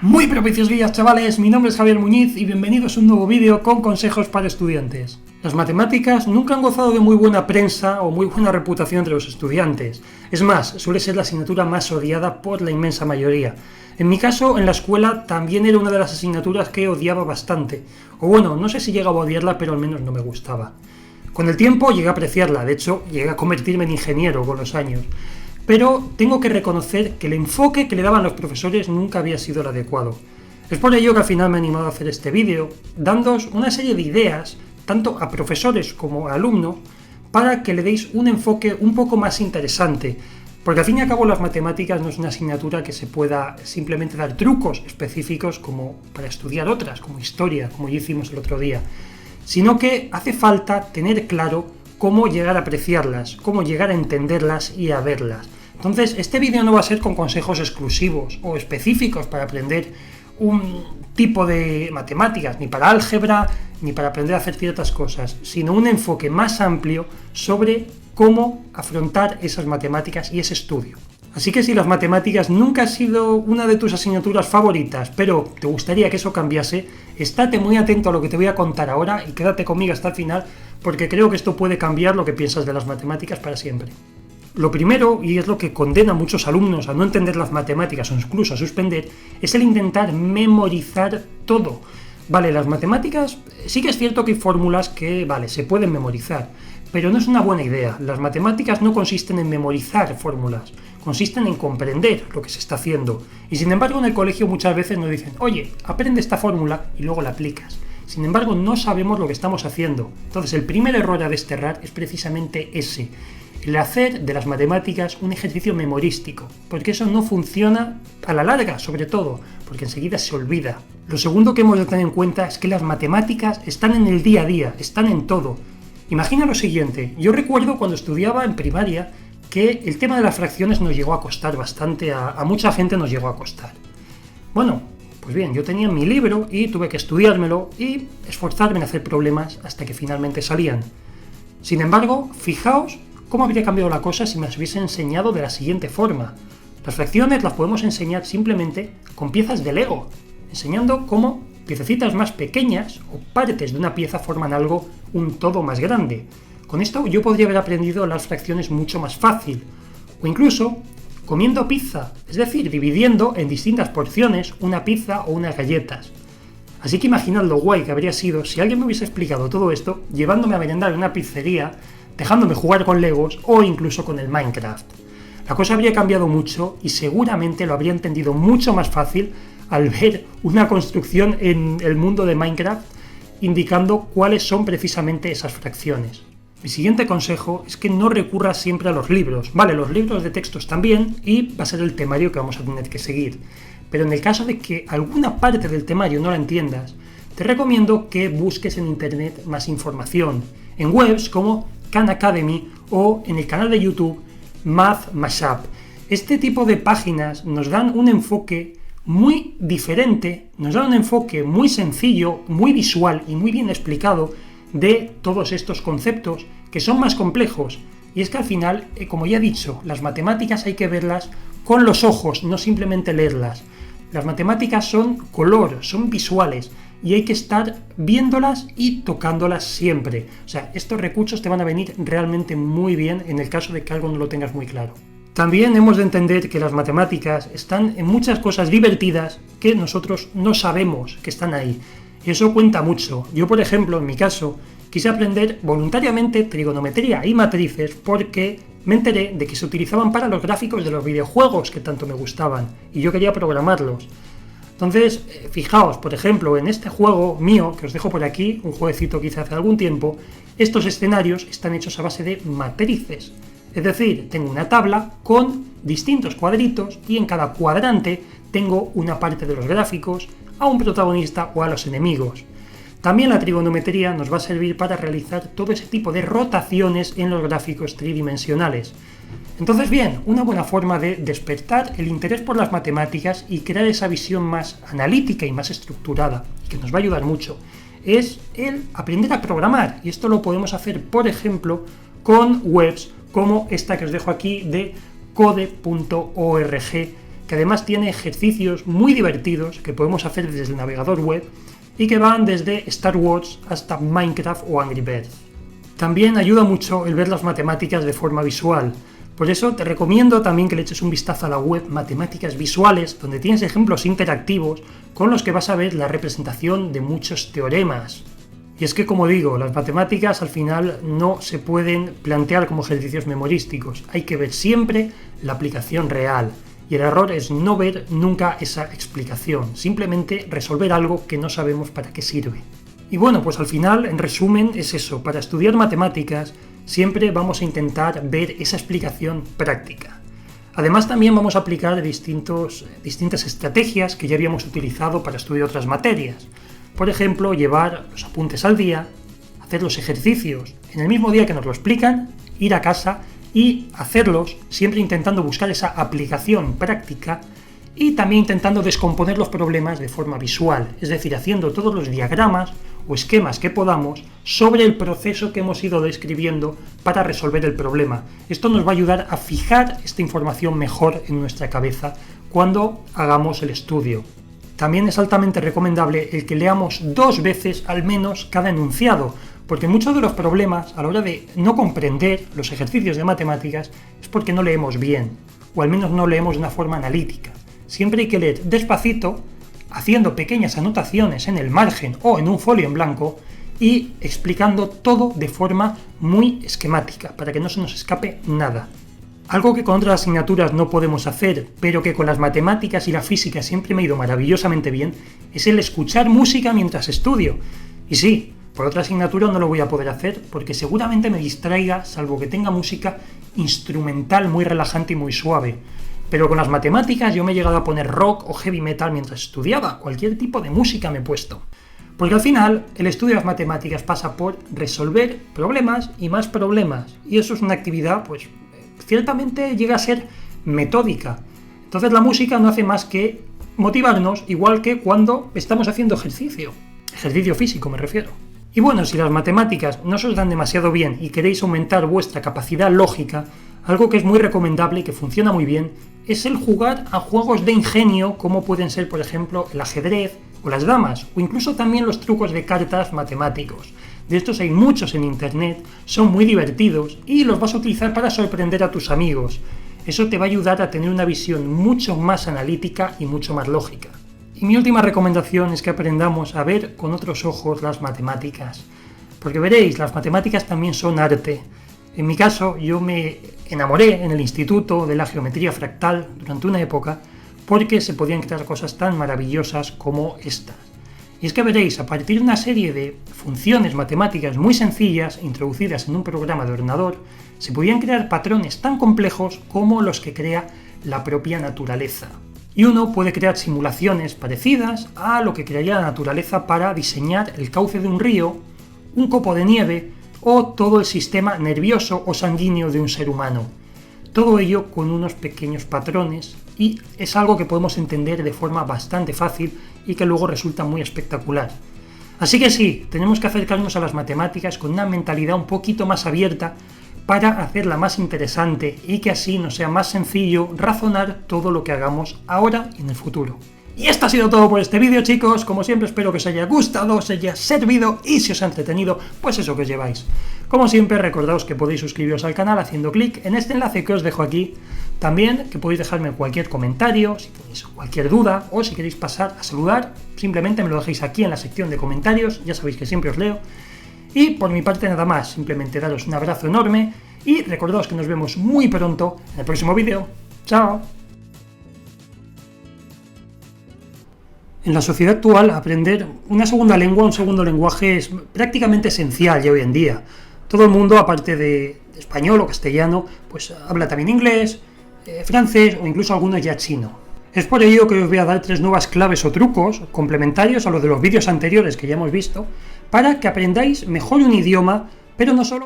Muy propicios días, chavales, mi nombre es Javier Muñiz y bienvenidos a un nuevo vídeo con consejos para estudiantes. Las matemáticas nunca han gozado de muy buena prensa o muy buena reputación entre los estudiantes. Es más, suele ser la asignatura más odiada por la inmensa mayoría. En mi caso, en la escuela también era una de las asignaturas que odiaba bastante. O bueno, no sé si llegaba a odiarla, pero al menos no me gustaba. Con el tiempo llegué a apreciarla, de hecho, llegué a convertirme en ingeniero con los años. Pero tengo que reconocer que el enfoque que le daban los profesores nunca había sido el adecuado. Es por ello que al final me he animado a hacer este vídeo, dándoos una serie de ideas, tanto a profesores como a alumnos, para que le deis un enfoque un poco más interesante, porque al fin y al cabo las matemáticas no es una asignatura que se pueda simplemente dar trucos específicos como para estudiar otras, como historia, como ya hicimos el otro día, sino que hace falta tener claro cómo llegar a apreciarlas, cómo llegar a entenderlas y a verlas. Entonces, este vídeo no va a ser con consejos exclusivos o específicos para aprender un tipo de matemáticas, ni para álgebra, ni para aprender a hacer ciertas cosas, sino un enfoque más amplio sobre cómo afrontar esas matemáticas y ese estudio. Así que si las matemáticas nunca ha sido una de tus asignaturas favoritas, pero te gustaría que eso cambiase, estate muy atento a lo que te voy a contar ahora y quédate conmigo hasta el final, porque creo que esto puede cambiar lo que piensas de las matemáticas para siempre. Lo primero, y es lo que condena a muchos alumnos a no entender las matemáticas o incluso a suspender, es el intentar memorizar todo. Vale, las matemáticas, sí que es cierto que hay fórmulas que, se pueden memorizar, pero no es una buena idea. Las matemáticas no consisten en memorizar fórmulas, consisten en comprender lo que se está haciendo. Y sin embargo en el colegio muchas veces nos dicen, oye, aprende esta fórmula y luego la aplicas. Sin embargo no sabemos lo que estamos haciendo. Entonces el primer error a desterrar es precisamente ese, el hacer de las matemáticas un ejercicio memorístico, porque eso no funciona a la larga, sobre todo, porque enseguida se olvida. Lo segundo que hemos de tener en cuenta es que las matemáticas están en el día a día, están en todo. Imagina lo siguiente, yo recuerdo cuando estudiaba en primaria que el tema de las fracciones nos llegó a costar bastante, a mucha gente nos llegó a costar. Bueno, pues bien, yo tenía mi libro y tuve que estudiármelo y esforzarme en hacer problemas hasta que finalmente salían. Sin embargo, fijaos cómo habría cambiado la cosa si me las hubiese enseñado de la siguiente forma. Las fracciones las podemos enseñar simplemente con piezas de Lego, enseñando cómo piececitas más pequeñas o partes de una pieza forman algo, un todo más grande. Con esto yo podría haber aprendido las fracciones mucho más fácil, o incluso comiendo pizza, es decir, dividiendo en distintas porciones una pizza o unas galletas. Así que imaginad lo guay que habría sido si alguien me hubiese explicado todo esto llevándome a merendar en una pizzería, dejándome jugar con Legos o incluso con el Minecraft. La cosa habría cambiado mucho y seguramente lo habría entendido mucho más fácil al ver una construcción en el mundo de Minecraft indicando cuáles son precisamente esas fracciones. Mi siguiente consejo es que no recurras siempre a los libros. Vale, los libros de textos también y va a ser el temario que vamos a tener que seguir. Pero en el caso de que alguna parte del temario no la entiendas, te recomiendo que busques en internet más información, en webs como Khan Academy o en el canal de YouTube Math Mashup. Este tipo de páginas nos dan un enfoque muy diferente, nos dan un enfoque muy sencillo, muy visual y muy bien explicado de todos estos conceptos que son más complejos. Y es que al final, como ya he dicho, las matemáticas hay que verlas con los ojos, no simplemente leerlas. Las matemáticas son color, son visuales y hay que estar viéndolas y tocándolas siempre. O sea, estos recursos te van a venir realmente muy bien en el caso de que algo no lo tengas muy claro. También hemos de entender que las matemáticas están en muchas cosas divertidas que nosotros no sabemos que están ahí. Y eso cuenta mucho. Yo, por ejemplo, en mi caso, quise aprender voluntariamente trigonometría y matrices porque me enteré de que se utilizaban para los gráficos de los videojuegos que tanto me gustaban y yo quería programarlos. Entonces, fijaos, por ejemplo, en este juego mío, que os dejo por aquí, un jueguecito que hice hace algún tiempo, estos escenarios están hechos a base de matrices. Es decir, tengo una tabla con distintos cuadritos y en cada cuadrante tengo una parte de los gráficos, a un protagonista o a los enemigos. También la trigonometría nos va a servir para realizar todo ese tipo de rotaciones en los gráficos tridimensionales. Entonces bien, una buena forma de despertar el interés por las matemáticas y crear esa visión más analítica y más estructurada, que nos va a ayudar mucho, es el aprender a programar. Y esto lo podemos hacer, por ejemplo, con webs como esta que os dejo aquí de code.org, que además tiene ejercicios muy divertidos que podemos hacer desde el navegador web y que van desde Star Wars hasta Minecraft o Angry Birds. También ayuda mucho el ver las matemáticas de forma visual. Por eso te recomiendo también que le eches un vistazo a la web Matemáticas Visuales, donde tienes ejemplos interactivos con los que vas a ver la representación de muchos teoremas. Y es que, como digo, las matemáticas al final no se pueden plantear como ejercicios memorísticos, hay que ver siempre la aplicación real. Y el error es no ver nunca esa explicación, simplemente resolver algo que no sabemos para qué sirve. Y bueno, pues al final, en resumen, es eso, para estudiar matemáticas siempre vamos a intentar ver esa explicación práctica. Además también vamos a aplicar distintas estrategias que ya habíamos utilizado para estudiar otras materias. Por ejemplo, llevar los apuntes al día, hacer los ejercicios en el mismo día que nos lo explican, ir a casa y hacerlos siempre intentando buscar esa aplicación práctica y también intentando descomponer los problemas de forma visual, es decir, haciendo todos los diagramas o esquemas que podamos sobre el proceso que hemos ido describiendo para resolver el problema. Esto nos va a ayudar a fijar esta información mejor en nuestra cabeza cuando hagamos el estudio. También es altamente recomendable el que leamos 2 veces al menos cada enunciado, porque muchos de los problemas a la hora de no comprender los ejercicios de matemáticas es porque no leemos bien, o al menos no leemos de una forma analítica. Siempre hay que leer despacito, haciendo pequeñas anotaciones en el margen o en un folio en blanco y explicando todo de forma muy esquemática, para que no se nos escape nada. Algo que con otras asignaturas no podemos hacer, pero que con las matemáticas y la física siempre me ha ido maravillosamente bien, es el escuchar música mientras estudio. Y sí, por otra asignatura no lo voy a poder hacer, porque seguramente me distraiga, salvo que tenga música instrumental muy relajante y muy suave. Pero con las matemáticas yo me he llegado a poner rock o heavy metal mientras estudiaba, cualquier tipo de música me he puesto. Porque al final el estudio de las matemáticas pasa por resolver problemas y más problemas, y eso es una actividad pues ciertamente llega a ser metódica. Entonces la música no hace más que motivarnos, igual que cuando estamos haciendo ejercicio físico me refiero. Y bueno, si las matemáticas no se os dan demasiado bien y queréis aumentar vuestra capacidad lógica, algo que es muy recomendable y que funciona muy bien es el jugar a juegos de ingenio como pueden ser, por ejemplo, el ajedrez o las damas, o incluso también los trucos de cartas matemáticos. De estos hay muchos en internet, son muy divertidos y los vas a utilizar para sorprender a tus amigos. Eso te va a ayudar a tener una visión mucho más analítica y mucho más lógica. Y mi última recomendación es que aprendamos a ver con otros ojos las matemáticas. Porque veréis, las matemáticas también son arte. En mi caso, yo me enamoré en el instituto de la geometría fractal durante una época porque se podían crear cosas tan maravillosas como estas. Y es que veréis, a partir de una serie de funciones matemáticas muy sencillas introducidas en un programa de ordenador, se podían crear patrones tan complejos como los que crea la propia naturaleza. Y uno puede crear simulaciones parecidas a lo que crearía la naturaleza para diseñar el cauce de un río, un copo de nieve o todo el sistema nervioso o sanguíneo de un ser humano. Todo ello con unos pequeños patrones y es algo que podemos entender de forma bastante fácil y que luego resulta muy espectacular. Así que sí, tenemos que acercarnos a las matemáticas con una mentalidad un poquito más abierta para hacerla más interesante y que así nos sea más sencillo razonar todo lo que hagamos ahora y en el futuro. Y esto ha sido todo por este vídeo, chicos. Como siempre, espero que os haya gustado, os haya servido y si os ha entretenido, pues eso que os lleváis. Como siempre, recordaos que podéis suscribiros al canal haciendo clic en este enlace que os dejo aquí. También que podéis dejarme cualquier comentario, si tenéis cualquier duda o si queréis pasar a saludar, simplemente me lo dejéis aquí en la sección de comentarios, ya sabéis que siempre os leo. Y por mi parte nada más, simplemente daros un abrazo enorme y recordaos que nos vemos muy pronto en el próximo vídeo. ¡Chao! En la sociedad actual, aprender una segunda lengua, un segundo lenguaje es prácticamente esencial ya hoy en día. Todo el mundo, aparte de español o castellano, pues habla también inglés, francés o incluso algunos ya chino. Es por ello que os voy a dar 3 nuevas claves o trucos complementarios a los de los vídeos anteriores que ya hemos visto, para que aprendáis mejor un idioma, pero no solo